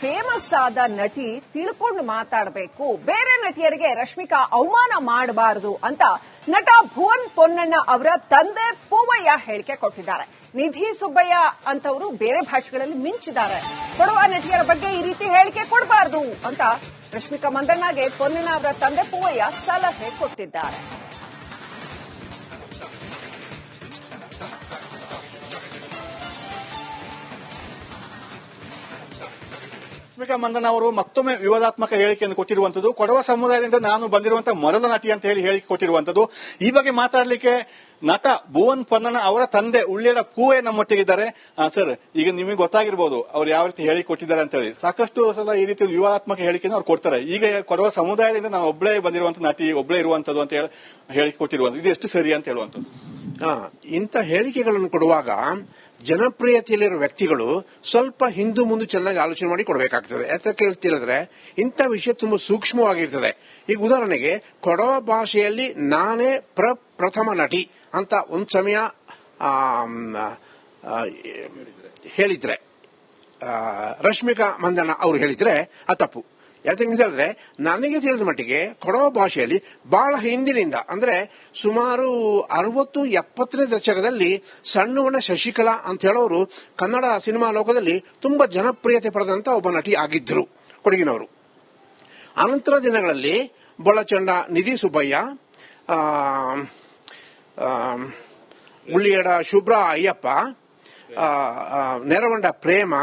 Famous ಆದ ನಟಿ ತಿಳ್ಕೊಂಡು ಮಾತಾಡಬೇಕು, ಬೇರೆ ನಟಿಯರಿಗೆ ರಶ್ಮಿಕಾ ಅವಮಾನ ಮಾಡಬಾರದು ಅಂತ ನಟ ಭುವನ್ ಪೊನ್ನಣ್ಣ ಅವರ ತಂದೆ ಪೂವಯ್ಯ ಹೇಳಿಕೆ ಕೊಟ್ಟಿದ್ದಾರೆ. ನಿಧಿ ಸುಬ್ಬಯ್ಯ ಅಂತವರು ಬೇರೆ ಭಾಷೆಗಳಲ್ಲಿ ಮಿಂಚಿದ್ದಾರೆ. ಕೊಡುವ ನಟಿಯರ ಬಗ್ಗೆ ಈ ರೀತಿ ಹೇಳಿಕೆ ಕೊಡಬಾರದು ಅಂತ ರಶ್ಮಿಕಾ ಮಂದಣ್ಣಗೆ ಪೊನ್ನಣ್ಣ ಅವರ ತಂದೆ ಪೂವಯ್ಯ ಸಲಹೆ ಕೊಟ್ಟಿದ್ದಾರೆ. ರಶ್ಮಿಕಾ ಮಂದಣ್ಣ ಅವರು ಮತ್ತೊಮ್ಮೆ ವಿವಾದಾತ್ಮಕ ಹೇಳಿಕೆಯನ್ನು ಕೊಟ್ಟಿರುವಂತದ್ದು. ಕೊಡವ ಸಮುದಾಯದಿಂದ ನಾನು ಬಂದಿರುವಂತಹ ಮೊದಲ ನಟಿ ಅಂತ ಹೇಳಿ ಹೇಳಿಕೆ ಕೊಟ್ಟಿರುವಂತದ್ದು. ಈ ಬಗ್ಗೆ ಮಾತಾಡಲಿಕ್ಕೆ ನಟ ಭುವನ್ ಪೊನ್ನಣ್ಣ ಅವರ ತಂದೆ ಉಳ್ಳಿಯರ ಪೂವೆ ನಮ್ಮೊಟ್ಟಿಗಿದ್ದಾರೆ. ಸರ್, ಈಗ ನಿಮಗೆ ಗೊತ್ತಾಗಿರ್ಬೋದು ಅವ್ರು ಯಾವ ರೀತಿ ಹೇಳಿ ಕೊಟ್ಟಿದ್ದಾರೆ ಅಂತ ಹೇಳಿ. ಸಾಕಷ್ಟು ಸಲ ಈ ರೀತಿ ವಿವಾದಾತ್ಮಕ ಹೇಳಿಕೆಯನ್ನು ಅವ್ರು ಕೊಡ್ತಾರೆ. ಈಗ ಕೊಡವ ಸಮುದಾಯದಿಂದ ನಾನು ಒಬ್ಬಳೇ ಬಂದಿರುವಂತ ನಟಿ, ಒಬ್ಬಳೇ ಇರುವಂತದ್ದು ಅಂತ ಹೇಳಿ ಹೇಳಿಕೆ ಕೊಟ್ಟಿರುವಂತದ್ದು. ಇದು ಎಷ್ಟು ಸರಿ ಅಂತ ಹೇಳುವಂತದ್ದು. ಇಂಥ ಹೇಳಿಕೆಗಳನ್ನು ಕೊಡುವಾಗ ಜನಪ್ರಿಯತೆಯಲ್ಲಿರುವ ವ್ಯಕ್ತಿಗಳು ಸ್ವಲ್ಪ ಹಿಂದು ಮುಂದೆ ಚೆನ್ನಾಗಿ ಆಲೋಚನೆ ಮಾಡಿ ಕೊಡಬೇಕಾಗ್ತದೆ. ಯಾಕೆ ಹೇಳ್ತಿದ್ರೆ ಇಂಥ ವಿಷಯ ತುಂಬಾ ಸೂಕ್ಷ್ಮವಾಗಿರ್ತದೆ. ಈಗ ಉದಾಹರಣೆಗೆ ಕೊಡವ ಭಾಷೆಯಲ್ಲಿ ನಾನೇ ಪ್ರಥಮ ನಟಿ ಅಂತ ಒಂದ್ ಸಮಯ ಹೇಳಿದ್ರೆ, ರಶ್ಮಿಕಾ ಮಂದಣ್ಣ ಅವರು ಹೇಳಿದ್ರೆ ಅದು ತಪ್ಪು. ಯಾಕಂತ ಹೇಳಿದ್ರೆ ನನಗೆ ತಿಳಿದ ಮಟ್ಟಿಗೆ ಕೊಡವ ಭಾಷೆಯಲ್ಲಿ ಬಹಳ ಹಿಂದಿನಿಂದ ಅಂದ್ರೆ ಸುಮಾರು 60-70ನೇ ದಶಕದಲ್ಲಿ ಸಣ್ಣವಣ್ಣ ಶಶಿಕಲಾ ಅಂತ ಹೇಳೋರು ಕನ್ನಡ ಸಿನಿಮಾ ಲೋಕದಲ್ಲಿ ತುಂಬಾ ಜನಪ್ರಿಯತೆ ಪಡೆದಂತ ಒಬ್ಬ ನಟಿ ಆಗಿದ್ರು, ಕೊಡಗಿನವರು. ಅನಂತರ ದಿನಗಳಲ್ಲಿ ಬೊಳಚಂಡ ನಿಧಿ ಸುಬ್ಬಯ್ಯ, ಉಳ್ಳಿಯಡ ಶುಭ್ರ ಅಯ್ಯಪ್ಪ, ನೆರವಂಡ ಪ್ರೇಮ,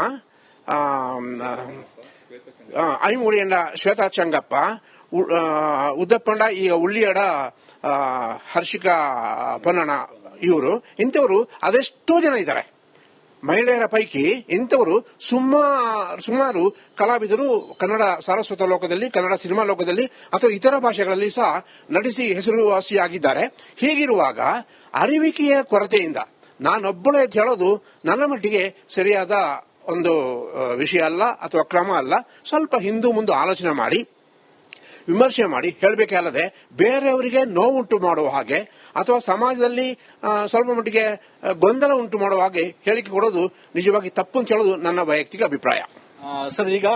ಐಮೂಡಿಯಂಡ ಶ್ವೇತಾ ಚಂಗಪ್ಪ, ಉದ್ದಪ್ಪಂಡ ಈಗ ಉಳ್ಳಿಯಡ ಹರ್ಷಿಕಾ ಪೊನ್ನಣ್ಣ, ಇವರು ಇಂಥವರು ಅದೆಷ್ಟೋ ಜನ ಇದ್ದಾರೆ. ಮಹಿಳೆಯರ ಪೈಕಿ ಇಂಥವರು ಸುಮಾರು ಕಲಾವಿದರು ಕನ್ನಡ ಸಾರಸ್ವತ ಲೋಕದಲ್ಲಿ, ಕನ್ನಡ ಸಿನಿಮಾ ಲೋಕದಲ್ಲಿ ಅಥವಾ ಇತರ ಭಾಷೆಗಳಲ್ಲಿ ಸಹ ನಟಿಸಿ ಹೆಸರುವಾಸಿಯಾಗಿದ್ದಾರೆ. ಹೀಗಿರುವಾಗ ಅರಿವಿಕೆಯ ಕೊರತೆಯಿಂದ ನಾನೊಬ್ಬಳೇ ಅಂತ ಹೇಳೋದು ನನ್ನ ಮಟ್ಟಿಗೆ ಸರಿಯಾದ ಒಂದು ವಿಷಯ ಅಲ್ಲ ಅಥವಾ ಕ್ರಮ ಅಲ್ಲ. ಸ್ವಲ್ಪ ಹಿಂದು ಮುಂದೆ ಆಲೋಚನೆ ಮಾಡಿ ವಿಮರ್ಶೆ ಮಾಡಿ ಹೇಳಬೇಕೇ ಅಲ್ಲದೆ ಬೇರೆಯವರಿಗೆ ನೋವುಂಟು ಮಾಡುವ ಹಾಗೆ ಅಥವಾ ಸಮಾಜದಲ್ಲಿ ಸ್ವಲ್ಪ ಮಟ್ಟಿಗೆ ಗೊಂದಲ ಉಂಟು ಮಾಡುವ ಹಾಗೆ ಹೇಳಿಕೆ ಕೊಡೋದು ನಿಜವಾಗಿ ತಪ್ಪು ಅಂತ ಹೇಳೋದು ನನ್ನ ವೈಯಕ್ತಿಕ ಅಭಿಪ್ರಾಯ. ಸರ್, ಈಗ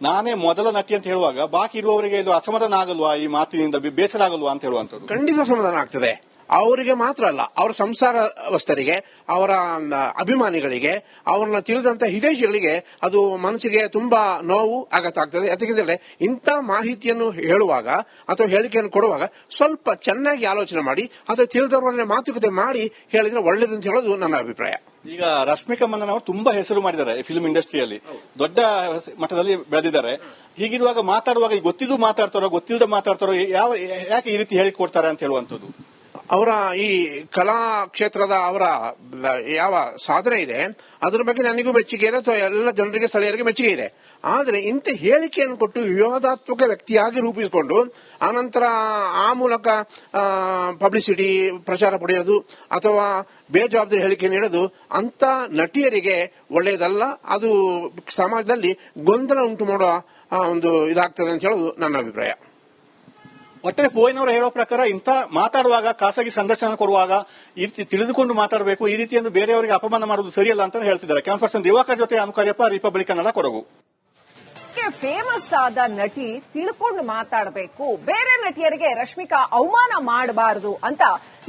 ನಾನೇ ಮೊದಲ ನಟಿ ಅಂತ ಹೇಳುವಾಗ ಬಾಕಿ ಇರುವವರಿಗೆ ಇದು ಅಸಮಾಧಾನ ಆಗಲ್ವಾ? ಈ ಮಾತಿನಿಂದ ಬೇಸರ ಆಗಲ್ವಾ ಅಂತ ಹೇಳುವಂತದ್ದು. ಖಂಡಿತ ಸಮಾಧಾನ ಆಗ್ತದೆ. ಅವರಿಗೆ ಮಾತ್ರ ಅಲ್ಲ, ಅವರ ಸಂಸಾರಸ್ಥರಿಗೆ, ಅವರ ಅಭಿಮಾನಿಗಳಿಗೆ, ಅವರನ್ನ ತಿಳಿದಂತ ಹಿತೈಷಿಗಳಿಗೆ ಅದು ಮನಸ್ಸಿಗೆ ತುಂಬಾ ನೋವು ಆಘಾತ ಆಗ್ತದೆ. ಯಾಕೆಂದ್ರೆ ಇಂಥ ಮಾಹಿತಿಯನ್ನು ಹೇಳುವಾಗ ಅಥವಾ ಹೇಳಿಕೆಯನ್ನು ಕೊಡುವಾಗ ಸ್ವಲ್ಪ ಚೆನ್ನಾಗಿ ಆಲೋಚನೆ ಮಾಡಿ ಅಥವಾ ತಿಳಿದವರನ್ನ ಮಾತುಕತೆ ಮಾಡಿ ಹೇಳಿದ್ರೆ ಒಳ್ಳೇದು ಅಂತ ಹೇಳೋದು ನನ್ನ ಅಭಿಪ್ರಾಯ. ಈಗ ರಶ್ಮಿಕಾ ಮಂದಣ್ಣ ಅವರು ತುಂಬಾ ಹೆಸರು ಮಾಡಿದ್ದಾರೆ ಫಿಲ್ಮ್ ಇಂಡಸ್ಟ್ರಿಯಲ್ಲಿ, ದೊಡ್ಡ ಮಟ್ಟದಲ್ಲಿ ಬೆಳೆದಿದ್ದಾರೆ. ಹೀಗಿರುವಾಗ ಮಾತಾಡುವಾಗ ಗೊತ್ತಿದ್ದು ಮಾತಾಡ್ತಾರೋ ಗೊತ್ತಿಲ್ಲದೆ ಮಾತಾಡ್ತಾರೋ, ಯಾಕೆ ಈ ರೀತಿ ಹೇಳಿ ಕೊಡ್ತಾರೆ ಅಂತ ಹೇಳುವಂತದ್ದು. ಅವರ ಈ ಕಲಾ ಕ್ಷೇತ್ರದ ಅವರ ಯಾವ ಸಾಧನೆ ಇದೆ ಅದರ ಬಗ್ಗೆ ನನಗೂ ಮೆಚ್ಚುಗೆ ಇದೆ ಅಥವಾ ಎಲ್ಲ ಜನರಿಗೆ ಸ್ಥಳೀಯರಿಗೆ ಮೆಚ್ಚುಗೆ ಇದೆ. ಆದರೆ ಇಂಥ ಹೇಳಿಕೆಯನ್ನು ಕೊಟ್ಟು ವಿವಾದಾತ್ಮಕ ವ್ಯಕ್ತಿಯಾಗಿ ರೂಪಿಸಿಕೊಂಡು ಆನಂತರ ಆ ಮೂಲಕ ಪಬ್ಲಿಸಿಟಿ ಪ್ರಚಾರ ಪಡೆಯೋದು ಅಥವಾ ಬೇಜವಾಬ್ದಾರಿ ಹೇಳಿಕೆ ನೀಡೋದು ಅಂತ ನಟಿಯರಿಗೆ ಒಳ್ಳೆಯದಲ್ಲ. ಅದು ಸಮಾಜದಲ್ಲಿ ಗೊಂದಲ ಉಂಟು ಮಾಡುವ ಒಂದು ಇದಾಗ್ತದೆ ಅಂತ ಹೇಳೋದು ನನ್ನ ಅಭಿಪ್ರಾಯ. ಒಟ್ಟರೆ ಪೂವಯ್ಯನವರು ಹೇಳೋ ಪ್ರಕಾರ ಇಂಥ ಮಾತಾಡುವಾಗ, ಖಾಸಗಿ ಸಂದರ್ಶನ ಕೊಡುವಾಗ ಈ ರೀತಿ ತಿಳಿದುಕೊಂಡು ಮಾತಾಡಬೇಕು, ಈ ರೀತಿಯನ್ನು ಬೇರೆಯವರಿಗೆ ಅಪಮಾನ ಮಾಡುವುದು ಸರಿಯಲ್ಲ ಅಂತ ಹೇಳ್ತಿದ್ದಾರೆ. ಕ್ಯಾನ್ಪರ್ಸನ್ ದಿವಾಕರ್ ಜೊತೆ ಅನುಕಾರ್ಯಪ್ಪ, ರಿಪಬ್ಲಿಕ್ ಕನ್ನಡ, ಕೊಡಗು. ಫೇಮಸ್ ಆದ ನಟಿ ತಿಳ್ಕೊಂಡು ಮಾತಾಡಬೇಕು, ಬೇರೆ ನಟಿಯರಿಗೆ ರಶ್ಮಿಕಾ ಅವಮಾನ ಮಾಡಬಾರದು ಅಂತ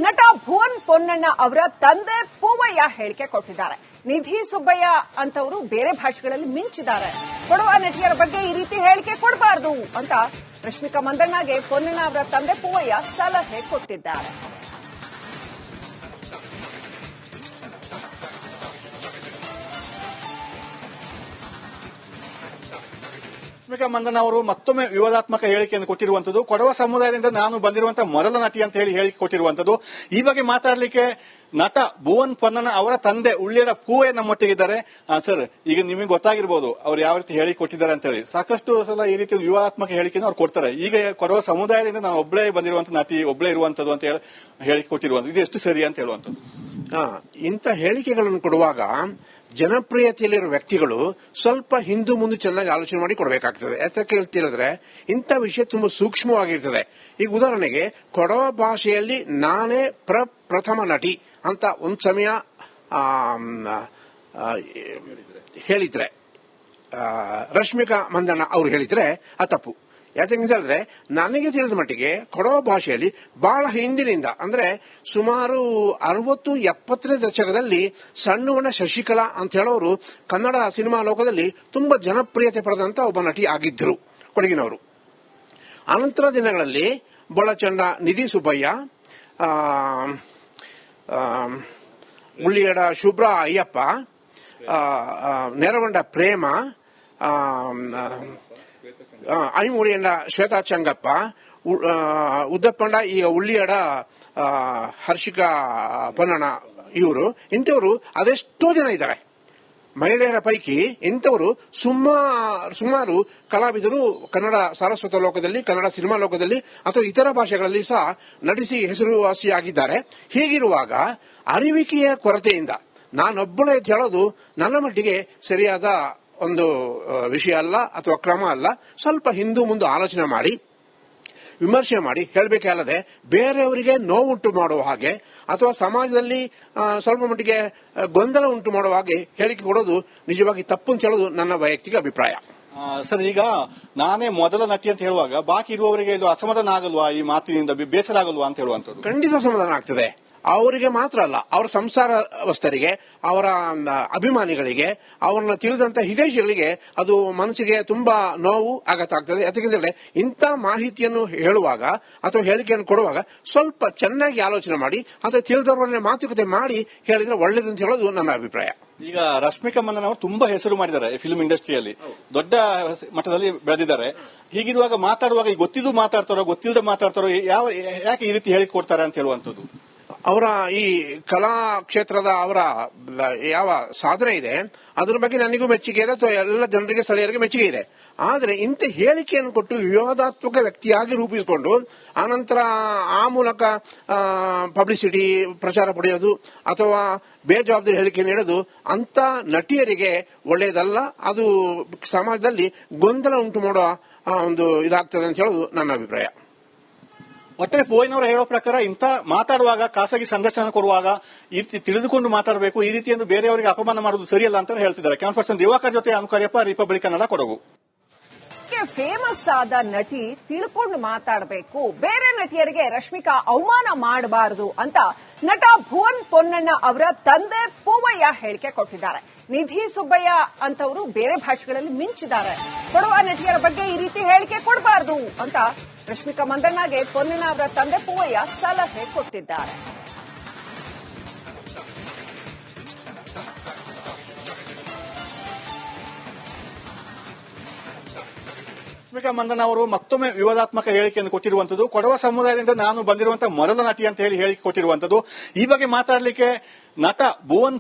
ನಟ ಭುವನ್ ಪೊನ್ನಣ್ಣ ಅವರ ತಂದೆ ಪೂವಯ್ಯ ಹೇಳಿಕೆ ಕೊಟ್ಟಿದ್ದಾರೆ. ನಿಧಿ ಸುಬ್ಬಯ್ಯ ಅಂತವರು ಬೇರೆ ಭಾಷೆಗಳಲ್ಲಿ ಮಿಂಚಿದ್ದಾರೆ. ಕೊಡುವ ನಟಿಯರ ಬಗ್ಗೆ ಈ ರೀತಿ ಹೇಳಿಕೆ ಕೊಡಬಾರದು ಅಂತ ರಶ್ಮಿಕಾ ಮಂದಣ್ಣಗೆ ಪೊನ್ನಣ್ಣ ಅವರ ತಂದೆ ಪೂವಯ್ಯ ಸಲಹೆ ಕೊಟ್ಟಿದ್ದಾರೆ. ರಶ್ಮಿಕಾ ಮಂದಣ್ಣ ಅವರು ಮತ್ತೊಮ್ಮೆ ವಿವಾದಾತ್ಮಕ ಹೇಳಿಕೆಯನ್ನು ಕೊಟ್ಟಿರುವಂತದ್ದು. ಕೊಡವ ಸಮುದಾಯದಿಂದ ನಾನು ಬಂದಿರುವಂತಹ ಮೊದಲ ನಟಿ ಅಂತ ಹೇಳಿ ಹೇಳಿಕೆ ಕೊಟ್ಟಿರುವಂತದ್ದು. ಈ ಬಗ್ಗೆ ಮಾತಾಡಲಿಕ್ಕೆ ನಟ ಭುವನ್ ಪೊನ್ನಣ್ಣ ಅವರ ತಂದೆ ಉಳ್ಳಿಯರ ಪೂವೆ ನಮ್ಮೊಟ್ಟಿಗಿದ್ದಾರೆ. ಸರ್, ಈಗ ನಿಮಗೆ ಗೊತ್ತಾಗಿರ್ಬೋದು ಅವ್ರು ಯಾವ ರೀತಿ ಹೇಳಿ ಕೊಟ್ಟಿದ್ದಾರೆ ಅಂತ ಹೇಳಿ. ಸಾಕಷ್ಟು ಸಲ ಈ ರೀತಿ ವಿವಾದಾತ್ಮಕ ಹೇಳಿಕೆಯನ್ನು ಅವ್ರು ಕೊಡ್ತಾರೆ. ಈಗ ಕೊಡವ ಸಮುದಾಯದಿಂದ ನಾನು ಒಬ್ಬಳೇ ಬಂದಿರುವಂತ ನಟಿ, ಒಬ್ಬಳೇ ಇರುವಂತದ್ದು ಅಂತ ಹೇಳಿ ಹೇಳಿಕೆ ಕೊಟ್ಟಿರುವಂತದ್ದು. ಇದು ಎಷ್ಟು ಸರಿ ಅಂತ ಹೇಳುವಂತದ್ದು. ಇಂಥ ಹೇಳಿಕೆಗಳನ್ನು ಕೊಡುವಾಗ ಜನಪ್ರಿಯತೆಯಲ್ಲಿರುವ ವ್ಯಕ್ತಿಗಳು ಸ್ವಲ್ಪ ಹಿಂದು ಮುಂದೆ ಚೆನ್ನಾಗಿ ಆಲೋಚನೆ ಮಾಡಿ ಕೊಡಬೇಕಾಗ್ತದೆ. ಯಾಕೆ ಹೇಳ್ತಿದ್ರೆ ಇಂಥ ವಿಷಯ ತುಂಬಾ ಸೂಕ್ಷ್ಮವಾಗಿರ್ತದೆ. ಈಗ ಉದಾಹರಣೆಗೆ ಕೊಡವ ಭಾಷೆಯಲ್ಲಿ ನಾನೇ ಪ್ರಥಮ ನಟಿ ಅಂತ ಒಂದ್ ಸಮಯ ಹೇಳಿದ್ರೆ, ರಶ್ಮಿಕಾ ಮಂದಣ್ಣ ಅವರು ಹೇಳಿದ್ರೆ ಅದು ತಪ್ಪು. ಯಾಕೆಂದ್ರೆ ನನಗೆ ತಿಳಿದ ಮಟ್ಟಿಗೆ ಕೊಡವ ಭಾಷೆಯಲ್ಲಿ ಬಹಳ ಹಿಂದಿನಿಂದ ಅಂದ್ರೆ ಸುಮಾರು 60-70ನೇ ದಶಕದಲ್ಲಿ ಸಣ್ಣವಣ್ಣ ಶಶಿಕಲಾ ಅಂತ ಹೇಳೋರು ಕನ್ನಡ ಸಿನಿಮಾ ಲೋಕದಲ್ಲಿ ತುಂಬಾ ಜನಪ್ರಿಯತೆ ಪಡೆದಂತ ಒಬ್ಬ ನಟಿ ಆಗಿದ್ದರು ಕೊಡಗಿನವರು. ಅನಂತರ ದಿನಗಳಲ್ಲಿ ಬೊಳಚಂಡ ನಿಧಿ ಸುಬ್ಬಯ್ಯ, ಉಳ್ಳಿಯಡ ಶುಭ್ರಾ ಅಯ್ಯಪ್ಪ, ನೆರವಂಡ ಪ್ರೇಮ, ಐಮೂರಿಯಂಡ ಶ್ವೇತಾ ಚಂಗಪ್ಪ, ಉದ್ದಪ್ಪಂಡ ಈಗ ಉಳ್ಳಿಯಡ ಹರ್ಷಿಕಾ ಪೊನ್ನಣ್ಣ ಇವರು ಇಂಥವರು ಅದೆಷ್ಟೋ ಜನ ಇದ್ದಾರೆ. ಮಹಿಳೆಯರ ಪೈಕಿ ಇಂಥವರು ಸುಮಾರು ಕಲಾವಿದರು ಕನ್ನಡ ಸಾರಸ್ವತ ಲೋಕದಲ್ಲಿ, ಕನ್ನಡ ಸಿನಿಮಾ ಲೋಕದಲ್ಲಿ ಅಥವಾ ಇತರ ಭಾಷೆಗಳಲ್ಲಿ ಸಹ ನಟಿಸಿ ಹೆಸರುವಾಸಿಯಾಗಿದ್ದಾರೆ. ಹೀಗಿರುವಾಗ ಅರಿವಿಕೆಯ ಕೊರತೆಯಿಂದ ನಾನೊಬ್ಬಳೇ ಅಂತ ಹೇಳೋದು ನನ್ನ ಮಟ್ಟಿಗೆ ಸರಿಯಾದ ಒಂದು ವಿಷಯ ಅಲ್ಲ ಅಥವಾ ಕ್ರಮ ಅಲ್ಲ. ಸ್ವಲ್ಪ ಹಿಂದು ಮುಂದೆ ಆಲೋಚನೆ ಮಾಡಿ ವಿಮರ್ಶೆ ಮಾಡಿ ಹೇಳಬೇಕಲ್ಲದೆ ಬೇರೆಯವರಿಗೆ ನೋವುಂಟು ಮಾಡುವ ಹಾಗೆ ಅಥವಾ ಸಮಾಜದಲ್ಲಿ ಸ್ವಲ್ಪ ಮಟ್ಟಿಗೆ ಗೊಂದಲ ಉಂಟು ಮಾಡುವ ಹಾಗೆ ಹೇಳಿಕೆ ಕೊಡೋದು ನಿಜವಾಗಿ ತಪ್ಪು ಅಂತ ಹೇಳೋದು ನನ್ನ ವೈಯಕ್ತಿಕ ಅಭಿಪ್ರಾಯ. ಸರ್, ಈಗ ನಾನೇ ಮೊದಲ ನಟಿ ಅಂತ ಹೇಳುವಾಗ ಬಾಕಿ ಇರುವವರಿಗೆ ಇದು ಅಸಮಾಧಾನ ಆಗಲ್ವಾ, ಈ ಮಾತಿನಿಂದ ಬೇಸರ ಆಗಲ್ವಾ ಅಂತ ಹೇಳುವಂಥದ್ದು? ಖಂಡಿತ ಸಮಾಧಾನ ಆಗ್ತದೆ. ಅವರಿಗೆ ಮಾತ್ರ ಅಲ್ಲ, ಅವರ ಸಂಸಾರವಸ್ತರಿಗೆ, ಅವರ ಅಭಿಮಾನಿಗಳಿಗೆ, ಅವರನ್ನ ತಿಳಿದಂತ ಹಿತೈಷಿಗಳಿಗೆ ಅದು ಮನಸ್ಸಿಗೆ ತುಂಬಾ ನೋವು ಆಘಾತ ಆಗ್ತದೆ. ಯಾಕೆಂದ್ರೆ ಇಂಥ ಮಾಹಿತಿಯನ್ನು ಹೇಳುವಾಗ ಅಥವಾ ಹೇಳಿಕೆಯನ್ನು ಕೊಡುವಾಗ ಸ್ವಲ್ಪ ಚೆನ್ನಾಗಿ ಆಲೋಚನೆ ಮಾಡಿ ಅಥವಾ ತಿಳಿದವರನ್ನೇ ಮಾತುಕತೆ ಮಾಡಿ ಹೇಳಿದ್ರೆ ಒಳ್ಳೇದಂತ ಹೇಳೋದು ನನ್ನ ಅಭಿಪ್ರಾಯ. ಈಗ ರಶ್ಮಿಕಾ ಮಂದಣ್ಣ ಅವರು ತುಂಬಾ ಹೆಸರು ಮಾಡಿದ್ದಾರೆ ಫಿಲ್ಮ್ ಇಂಡಸ್ಟ್ರಿಯಲ್ಲಿ, ದೊಡ್ಡ ಮಟ್ಟದಲ್ಲಿ ಬೆಳೆದಿದ್ದಾರೆ. ಹೀಗಿರುವಾಗ ಮಾತಾಡುವಾಗ ಗೊತ್ತಿದ್ದು ಮಾತಾಡ್ತಾರೋ ಗೊತ್ತಿಲ್ಲದೆ ಮಾತಾಡ್ತಾರೋ, ಯಾಕೆ ಈ ರೀತಿ ಹೇಳಿ ಕೊಡ್ತಾರೆ ಅಂತ ಹೇಳುವಂಥದ್ದು? ಅವರ ಈ ಕಲಾ ಕ್ಷೇತ್ರದ ಅವರ ಯಾವ ಸಾಧನೆ ಇದೆ ಅದರ ಬಗ್ಗೆ ನನಗೂ ಮೆಚ್ಚುಗೆ ಇದೆ ಅಥವಾ ಎಲ್ಲ ಜನರಿಗೆ ಸ್ಥಳೀಯರಿಗೆ ಮೆಚ್ಚುಗೆ ಇದೆ. ಆದರೆ ಇಂಥ ಹೇಳಿಕೆಯನ್ನು ಕೊಟ್ಟು ವಿವಾದಾತ್ಮಕ ವ್ಯಕ್ತಿಯಾಗಿ ರೂಪಿಸಿಕೊಂಡು ಆನಂತರ ಆ ಮೂಲಕ ಪಬ್ಲಿಸಿಟಿ ಪ್ರಚಾರ ಪಡೆಯೋದು ಅಥವಾ ಬೇಜವಾಬ್ದಾರಿ ಹೇಳಿಕೆ ನೀಡೋದು ಅಂತ ನಟಿಯರಿಗೆ ಒಳ್ಳೆಯದಲ್ಲ. ಅದು ಸಮಾಜದಲ್ಲಿ ಗೊಂದಲ ಉಂಟು ಮಾಡುವ ಒಂದು ಇದಾಗ್ತದೆ ಅಂತ ಹೇಳೋದು ನನ್ನ ಅಭಿಪ್ರಾಯ. ಒಟ್ಟರೆ ಪೋಯಿನವರು ಹೇಳೋ ಪ್ರಕಾರ ಇಂಥ ಮಾತಾಡುವಾಗ, ಖಾಸಗಿ ಸಂದರ್ಶನ ಕೊಡುವಾಗ ಈ ರೀತಿ ತಿಳಿದುಕೊಂಡು ಮಾತಾಡಬೇಕು, ಈ ರೀತಿಯನ್ನು ಬೇರೆಯವರಿಗೆ ಅಪಮಾನ ಮಾಡುವುದು ಸರಿಯಲ್ಲ ಅಂತ ಹೇಳ್ತಿದ್ದಾರೆ. ಕ್ಯಾಮರಾ ಪರ್ಸನ್ ದಿವಾಕರ್ ಜೊತೆ ಅನುಕರ್ಯಪ್ಪ, ರಿಪಬ್ಲಿಕ್ ಕನ್ನಡ, ಕೊಡಗು. ಫೇಮಸ್ ಆದ ನಟಿ ತಿಳ್ಕೊಂಡು ಮಾತಾಡಬೇಕು, ಬೇರೆ ನಟಿಯರಿಗೆ ರಶ್ಮಿಕಾ ಅವಮಾನ ಮಾಡಬಾರದು ಅಂತ ನಟ ಭುವನ್ ಪೊನ್ನಣ್ಣ ಅವರ ತಂದೆ ಪೂವಯ್ಯ ಹೇಳಿಕೆ ಕೊಟ್ಟಿದ್ದಾರೆ. ನಿಧಿ ಸುಬ್ಬಯ್ಯ ಅಂತವರು ಬೇರೆ ಭಾಷೆಗಳಲ್ಲಿ ಮಿಂಚಿದ್ದಾರೆ. ಕೊಡುವ ನಟಿಯರ ಬಗ್ಗೆ ಈ ರೀತಿ ಹೇಳಿಕೆ ಕೊಡಬಾರದು ಅಂತ ರಶ್ಮಿಕಾ ಮಂದಣ್ಣಗೆ ಪೊನ್ನಣ್ಣ ಅವರ ತಂದೆ ಪೂವಯ್ಯ ಸಲಹೆ ಕೊಟ್ಟಿದ್ದಾರೆ. ರಶ್ಮಿಕಾ ಮಂದಣ್ಣ ಅವರು ಮತ್ತೊಮ್ಮೆ ವಿವಾದಾತ್ಮಕ ಹೇಳಿಕೆಯನ್ನು ಕೊಟ್ಟಿರುವಂತದ್ದು. ಕೊಡವ ಸಮುದಾಯದಿಂದ ನಾನು ಬಂದಿರುವಂತಹ ಮೊದಲ ನಟಿ ಅಂತ ಹೇಳಿ ಹೇಳಿಕೆ ಕೊಟ್ಟಿರುವಂತದ್ದು. ಈ ಬಗ್ಗೆ ಮಾತಾಡಲಿಕ್ಕೆ ನಟ ಭುವನ್